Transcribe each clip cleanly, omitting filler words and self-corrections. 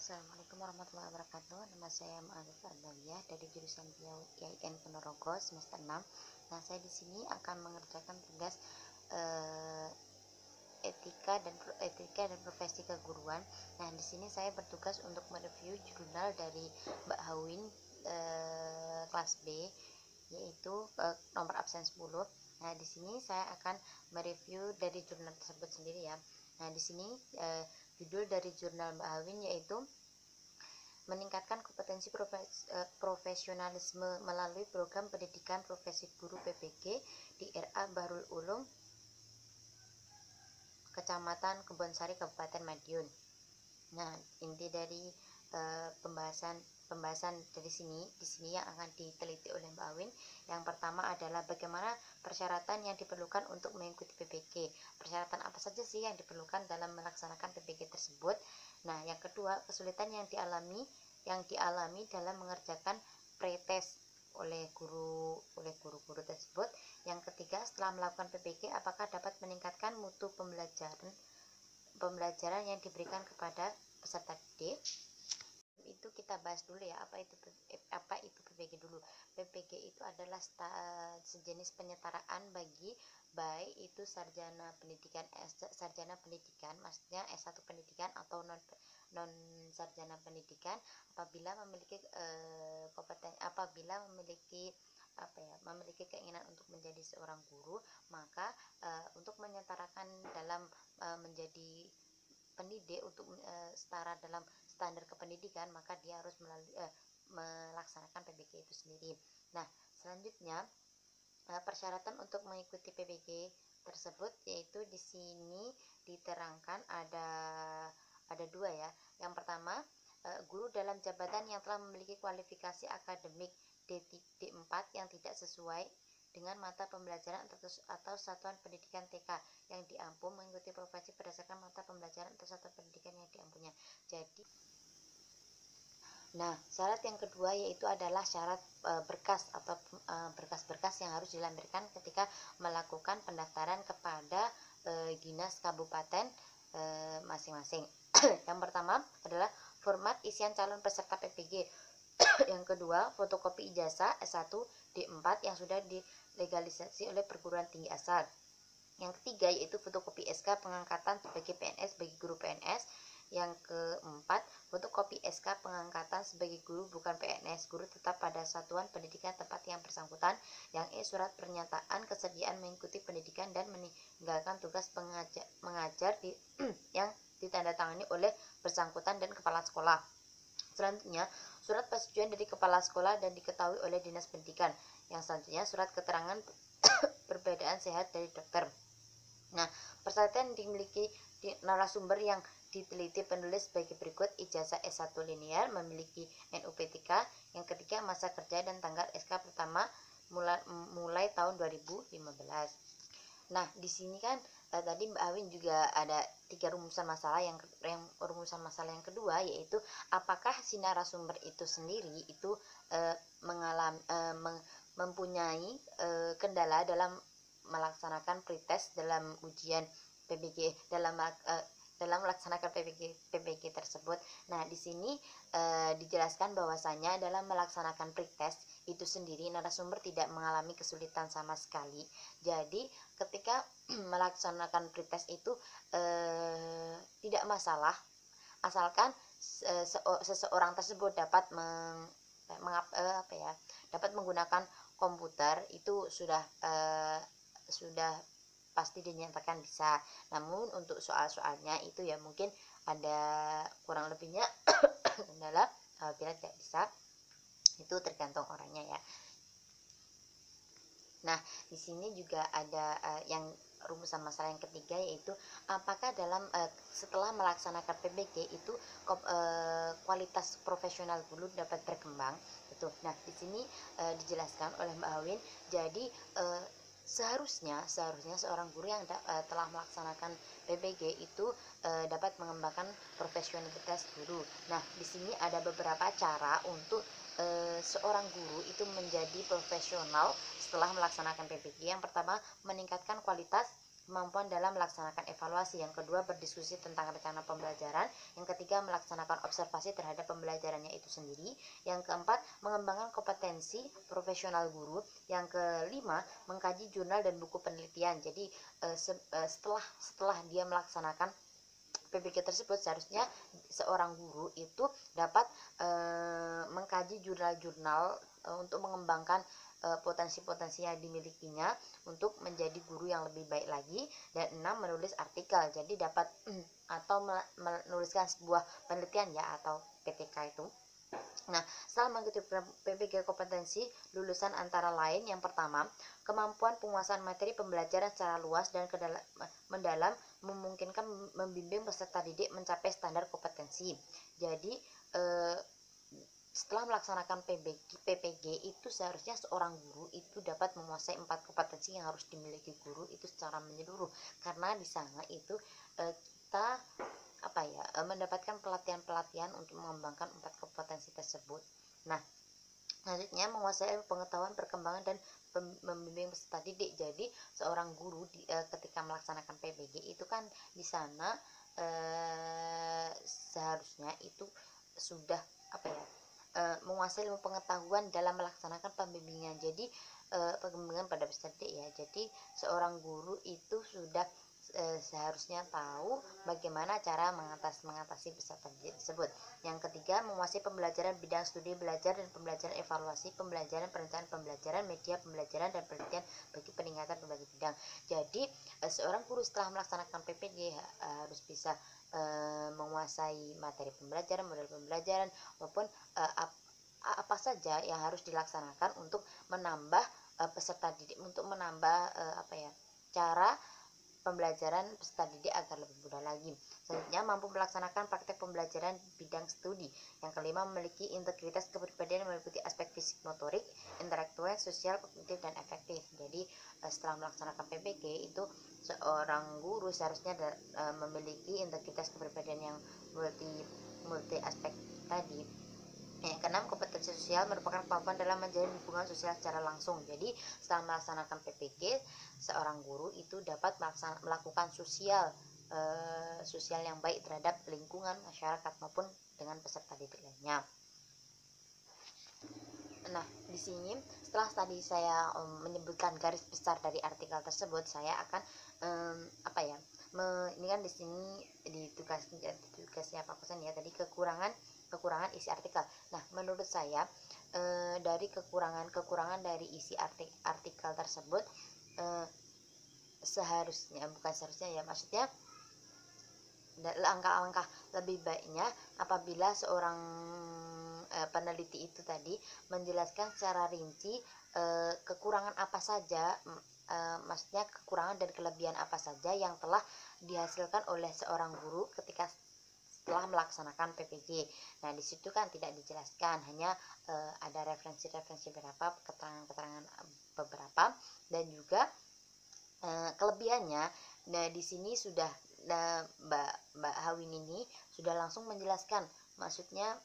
Assalamualaikum warahmatullahi wabarakatuh. Nama saya Ma'arif Ardaliyah dari jurusan IAIN Ponorogo semester 6. Nah, saya di sini akan mengerjakan tugas etika dan profesi keguruan. Nah, di sini saya bertugas untuk mereview jurnal dari Mbak Hawin kelas B, yaitu nomor absen 10. Nah, di sini saya akan mereview dari jurnal tersebut sendiri ya. Nah, di sini judul dari jurnal Mbak Hawin yaitu meningkatkan kompetensi profesionalisme melalui program pendidikan profesi guru PPG di RA Bahrul Ulum, Kecamatan Kebonsari, Kabupaten Madiun. Nah, inti dari pembahasan dari di sini yang akan diteliti oleh Mbak Awin. Yang pertama adalah bagaimana persyaratan yang diperlukan untuk mengikuti PPG. Persyaratan apa saja sih yang diperlukan dalam melaksanakan PPG tersebut? Nah, yang kedua, kesulitan yang dialami dalam mengerjakan pretest oleh guru-guru tersebut. Yang ketiga, setelah melakukan PPG, apakah dapat meningkatkan mutu pembelajaran yang diberikan kepada peserta didik. Itu kita bahas dulu ya, apa itu PPG dulu. PPG itu adalah sejenis penyetaraan bagi baik itu sarjana pendidikan, maksudnya S1 pendidikan atau non sarjana pendidikan, apabila memiliki memiliki keinginan untuk menjadi seorang guru, maka untuk menyetarakan dalam menjadi pendidik, untuk setara dalam standar kependidikan, maka dia harus melaksanakan PPG itu sendiri. Nah, selanjutnya persyaratan untuk mengikuti PPG tersebut, yaitu di sini diterangkan ada dua ya. Yang pertama, guru dalam jabatan yang telah memiliki kualifikasi akademik D4 yang tidak sesuai dengan mata pembelajaran atau satuan pendidikan TK yang diampu mengikuti profesi berdasarkan mata pembelajaran atau satuan pendidikan yang diampunya. Jadi, nah, syarat yang kedua yaitu adalah syarat berkas atau berkas-berkas yang harus dilampirkan ketika melakukan pendaftaran kepada dinas kabupaten masing-masing. Yang pertama adalah format isian calon peserta PPG. Yang kedua, fotokopi ijazah S1 D4 yang sudah dilegalisasi oleh perguruan tinggi asal. Yang ketiga yaitu fotokopi SK pengangkatan sebagai PNS bagi guru PNS. Yang keempat, fotokopi SK pengangkatan sebagai guru bukan PNS, guru tetap pada satuan pendidikan tempat yang bersangkutan. Yang surat pernyataan kesediaan mengikuti pendidikan dan meninggalkan tugas mengajar yang ditandatangani oleh bersangkutan dan kepala sekolah. Selanjutnya, surat persetujuan dari kepala sekolah dan diketahui oleh dinas pendidikan. Yang selanjutnya, surat keterangan perbedaan sehat dari dokter. Nah, persyaratan dimiliki narasumber yang diteliti penulis sebagai berikut: ijazah S1 linear, memiliki NUP3. Yang ketiga, masa kerja dan tanggal SK pertama mulai tahun 2015. Nah, di sini kan tadi Mbak Awin juga ada 3 rumusan masalah. Yang rumusan masalah yang kedua yaitu apakah si narasumber itu sendiri itu mempunyai kendala dalam melaksanakan pretest dalam ujian PPG, dalam melaksanakan PPG tersebut. Nah, di sini dijelaskan bahwasanya dalam melaksanakan pretest itu sendiri narasumber tidak mengalami kesulitan sama sekali. Jadi ketika melaksanakan pretest itu tidak masalah, asalkan seseorang tersebut dapat dapat menggunakan komputer, itu sudah pasti dinyatakan bisa. Namun untuk soal-soalnya itu ya mungkin ada kurang lebihnya kendala apabila tidak bisa, itu tergantung orangnya ya. Nah, di sini juga ada yang rumusan masalah yang ketiga yaitu apakah dalam setelah melaksanakan PPG itu kualitas profesional guru dapat berkembang. Itu. Nah, di sini dijelaskan oleh Mbak Awin. Jadi seharusnya seorang guru yang telah melaksanakan PPG itu dapat mengembangkan profesionalitas guru. Nah, di sini ada beberapa cara untuk seorang guru itu menjadi profesional setelah melaksanakan PPG. Yang pertama, meningkatkan kualitas kemampuan dalam melaksanakan evaluasi. Yang kedua, berdiskusi tentang rencana pembelajaran. Yang ketiga, melaksanakan observasi terhadap pembelajarannya itu sendiri. Yang keempat, mengembangkan kompetensi profesional guru. Yang kelima, mengkaji jurnal dan buku penelitian. Jadi setelah dia melaksanakan PPG tersebut, seharusnya seorang guru itu dapat mengkaji jurnal-jurnal untuk mengembangkan potensi-potensi yang dimilikinya untuk menjadi guru yang lebih baik lagi. Dan 6, menulis artikel. Jadi dapat atau menuliskan sebuah penelitian ya, atau PTK itu. Nah, setelah mengikuti PPG kompetensi lulusan antara lain, yang pertama, kemampuan penguasaan materi pembelajaran secara luas dan mendalam, memungkinkan membimbing peserta didik mencapai standar kompetensi. Jadi setelah melaksanakan PPG itu seharusnya seorang guru itu dapat menguasai 4 kompetensi yang harus dimiliki guru itu secara menyeluruh, karena di sana itu kita mendapatkan pelatihan-pelatihan untuk mengembangkan 4 kompetensi tersebut. Nah, selanjutnya, menguasai pengetahuan, perkembangan, dan membimbing peserta didik. Jadi seorang guru ketika melaksanakan PPG itu kan di sana seharusnya itu sudah menguasai ilmu pengetahuan dalam melaksanakan pembimbingan. Jadi pembimbingan pada peserta didik ya. Jadi seorang guru itu sudah seharusnya tahu bagaimana cara mengatasi peserta didik tersebut. Yang ketiga, menguasai pembelajaran bidang studi belajar dan pembelajaran evaluasi, pembelajaran perencanaan pembelajaran, media pembelajaran, dan penelitian bagi peningkatan berbagai bidang. Jadi seorang guru setelah melaksanakan PPG harus bisa menguasai materi pembelajaran, model pembelajaran, maupun apa saja yang harus dilaksanakan untuk menambah peserta didik, untuk menambah cara pembelajaran peserta didik agar lebih mudah lagi. Selanjutnya, mampu melaksanakan praktek pembelajaran bidang studi. Yang kelima, memiliki integritas kepribadian yang meliputi aspek fisik, motorik, intelektual, sosial, kognitif, dan efektif. Jadi setelah melaksanakan PPG itu seorang guru seharusnya memiliki integritas kepribadian yang multi aspek tadi. Yang keenam, kompetensi sosial merupakan kemampuan dalam menjalin hubungan sosial secara langsung. Jadi setelah melaksanakan PPG, seorang guru itu dapat melakukan sosial yang baik terhadap lingkungan, masyarakat, maupun dengan peserta didik lainnya. Nah, di sini setelah tadi saya menyebutkan garis besar dari artikel tersebut, saya akan ini kan di sini di tugasnya Pak Kosen ya, tadi kekurangan isi artikel. Nah, menurut saya dari kekurangan dari isi artikel tersebut maksudnya langkah-langkah lebih baiknya apabila seorang peneliti itu tadi menjelaskan secara rinci kekurangan apa saja, maksudnya kekurangan dan kelebihan apa saja yang telah dihasilkan oleh seorang guru ketika setelah melaksanakan PPG. Nah, di situ kan tidak dijelaskan, hanya ada referensi-referensi beberapa, keterangan-keterangan beberapa, dan juga kelebihannya. Nah, di sini sudah Mbak Hawin ini sudah langsung menjelaskan, maksudnya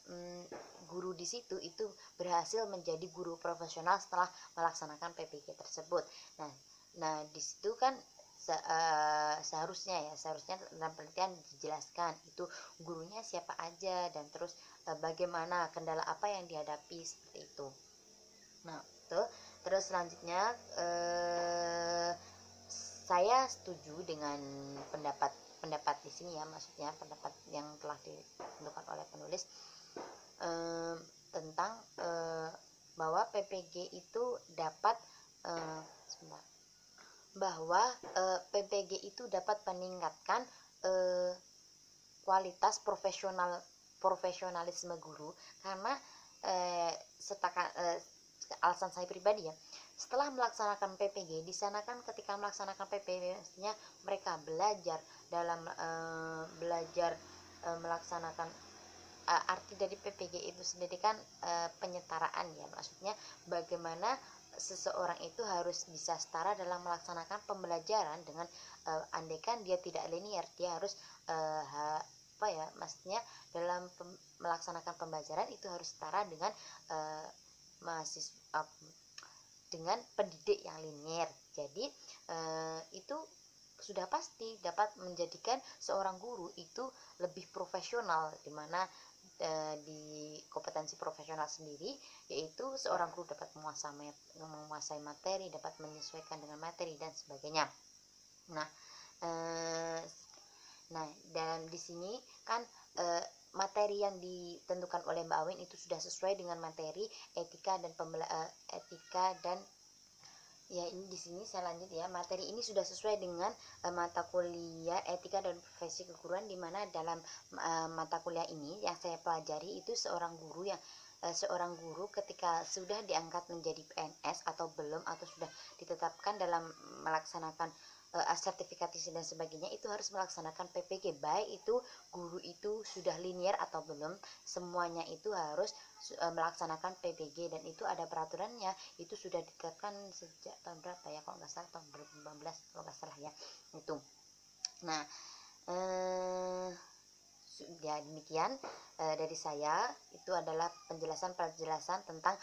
guru di situ itu berhasil menjadi guru profesional setelah melaksanakan PPG tersebut. Nah di situ kan seharusnya dalam penelitian dijelaskan itu gurunya siapa aja, dan terus bagaimana, kendala apa yang dihadapi, seperti itu. Nah, itu terus selanjutnya saya setuju dengan pendapat di sini ya, maksudnya pendapat yang telah ditentukan oleh penulis tentang bahwa PPG itu dapat PPG itu dapat meningkatkan kualitas profesionalisme guru, karena alasan saya pribadi ya, setelah melaksanakan PPG di sana kan, ketika melaksanakan PPG maksudnya mereka belajar dalam melaksanakan arti dari PPG itu sendiri kan penyetaraan ya, maksudnya bagaimana seseorang itu harus bisa setara dalam melaksanakan pembelajaran dengan andaikan dia tidak linear, dia harus maksudnya dalam melaksanakan pembelajaran itu harus setara dengan mahasiswa dengan pendidik yang linear. Jadi itu sudah pasti dapat menjadikan seorang guru itu lebih profesional, dimana di kompetensi profesional sendiri yaitu seorang guru dapat menguasai materi, dapat menyesuaikan dengan materi dan sebagainya. Nah, eh, dan di sini kan materi yang ditentukan oleh Mbak Awin itu sudah sesuai dengan materi etika dan ya, ini di sini saya lanjut ya. Materi ini sudah sesuai dengan mata kuliah etika dan profesi keguruan, di mana dalam mata kuliah ini yang saya pelajari itu seorang guru ketika sudah diangkat menjadi PNS atau belum, atau sudah ditetapkan dalam melaksanakan sertifikasi dan sebagainya, itu harus melaksanakan PPG, baik itu guru itu sudah linier atau belum, semuanya itu harus melaksanakan PPG, dan itu ada peraturannya, itu sudah ditetapkan sejak tahun berapa ya, kalau nggak salah tahun 2015 kalau nggak salah ya itu. Nah, ya demikian dari saya, itu adalah penjelasan tentang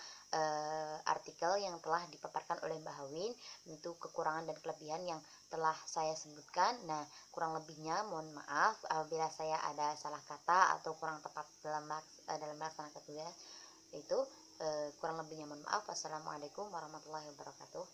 artikel yang telah dipaparkan oleh Mbak Hawin. Itu kekurangan dan kelebihan yang telah saya sebutkan. Nah, kurang lebihnya mohon maaf apabila saya ada salah kata atau kurang tepat dalam melaksanakan tugas itu. Kurang lebihnya mohon maaf. Wassalamualaikum warahmatullahi wabarakatuh.